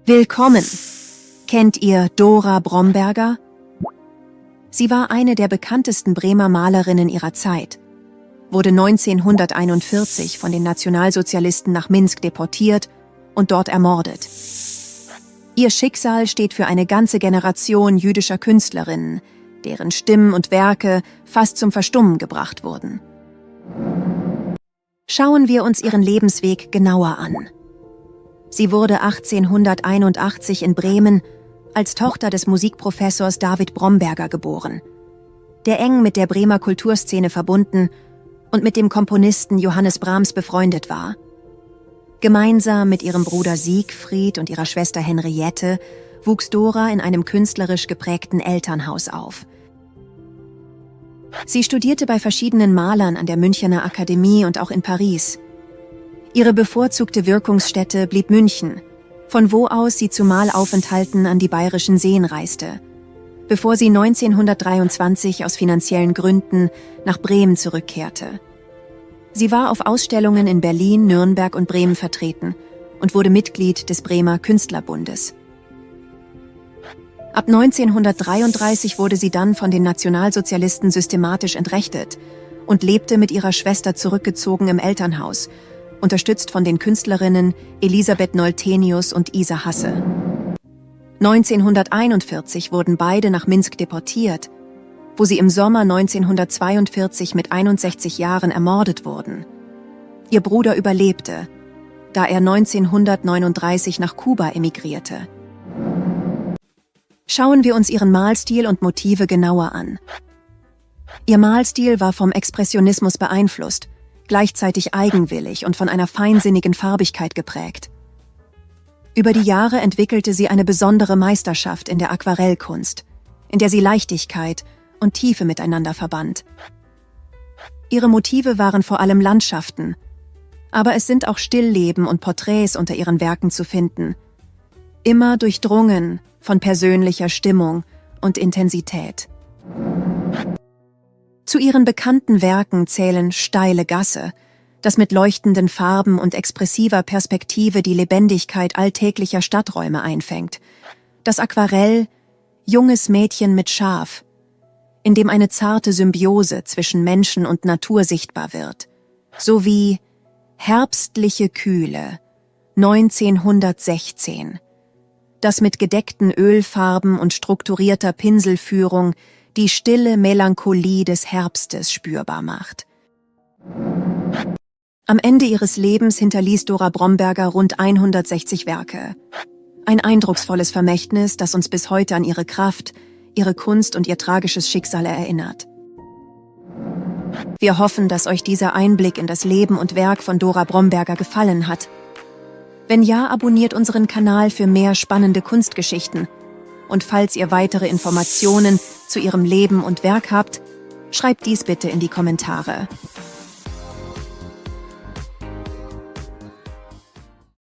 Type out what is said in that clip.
Willkommen! Kennt ihr Dora Bromberger? Sie war eine der bekanntesten Bremer Malerinnen ihrer Zeit, wurde 1941 von den Nationalsozialisten nach Minsk deportiert und dort ermordet. Ihr Schicksal steht für eine ganze Generation jüdischer Künstlerinnen, deren Stimmen und Werke fast zum Verstummen gebracht wurden. Schauen wir uns ihren Lebensweg genauer an. Sie wurde 1881 in Bremen als Tochter des Musikprofessors David Bromberger geboren, der eng mit der Bremer Kulturszene verbunden und mit dem Komponisten Johannes Brahms befreundet war. Gemeinsam mit ihrem Bruder Siegfried und ihrer Schwester Henriette wuchs Dora in einem künstlerisch geprägten Elternhaus auf. Sie studierte bei verschiedenen Malern an der Münchener Akademie und auch in Paris. Ihre bevorzugte Wirkungsstätte blieb München, von wo aus sie zu Malaufenthalten an die Bayerischen Seen reiste, bevor sie 1923 aus finanziellen Gründen nach Bremen zurückkehrte. Sie war auf Ausstellungen in Berlin, Nürnberg und Bremen vertreten und wurde Mitglied des Bremer Künstlerbundes. Ab 1933 wurde sie dann von den Nationalsozialisten systematisch entrechtet und lebte mit ihrer Schwester zurückgezogen im Elternhaus, unterstützt von den Künstlerinnen Elisabeth Noltenius und Isa Hasse. 1941 wurden beide nach Minsk deportiert, wo sie im Sommer 1942 mit 61 Jahren ermordet wurden. Ihr Bruder überlebte, da er 1939 nach Kuba emigrierte. Schauen wir uns ihren Malstil und Motive genauer an. Ihr Malstil war vom Expressionismus beeinflusst, gleichzeitig eigenwillig und von einer feinsinnigen Farbigkeit geprägt. Über die Jahre entwickelte sie eine besondere Meisterschaft in der Aquarellkunst, in der sie Leichtigkeit und Tiefe miteinander verband. Ihre Motive waren vor allem Landschaften, aber es sind auch Stillleben und Porträts unter ihren Werken zu finden, immer durchdrungen von persönlicher Stimmung und Intensität. Zu ihren bekannten Werken zählen Steile Gasse, das mit leuchtenden Farben und expressiver Perspektive die Lebendigkeit alltäglicher Stadträume einfängt, das Aquarell Junges Mädchen mit Schaf, in dem eine zarte Symbiose zwischen Menschen und Natur sichtbar wird, sowie Herbstliche Kühle 1916, das mit gedeckten Ölfarben und strukturierter Pinselführung die stille Melancholie des Herbstes spürbar macht. Am Ende ihres Lebens hinterließ Dora Bromberger rund 160 Werke. Ein eindrucksvolles Vermächtnis, das uns bis heute an ihre Kraft, ihre Kunst und ihr tragisches Schicksal erinnert. Wir hoffen, dass euch dieser Einblick in das Leben und Werk von Dora Bromberger gefallen hat. Wenn ja, abonniert unseren Kanal für mehr spannende Kunstgeschichten. Und falls ihr weitere Informationen zu ihrem Leben und Werk habt, schreibt dies bitte in die Kommentare.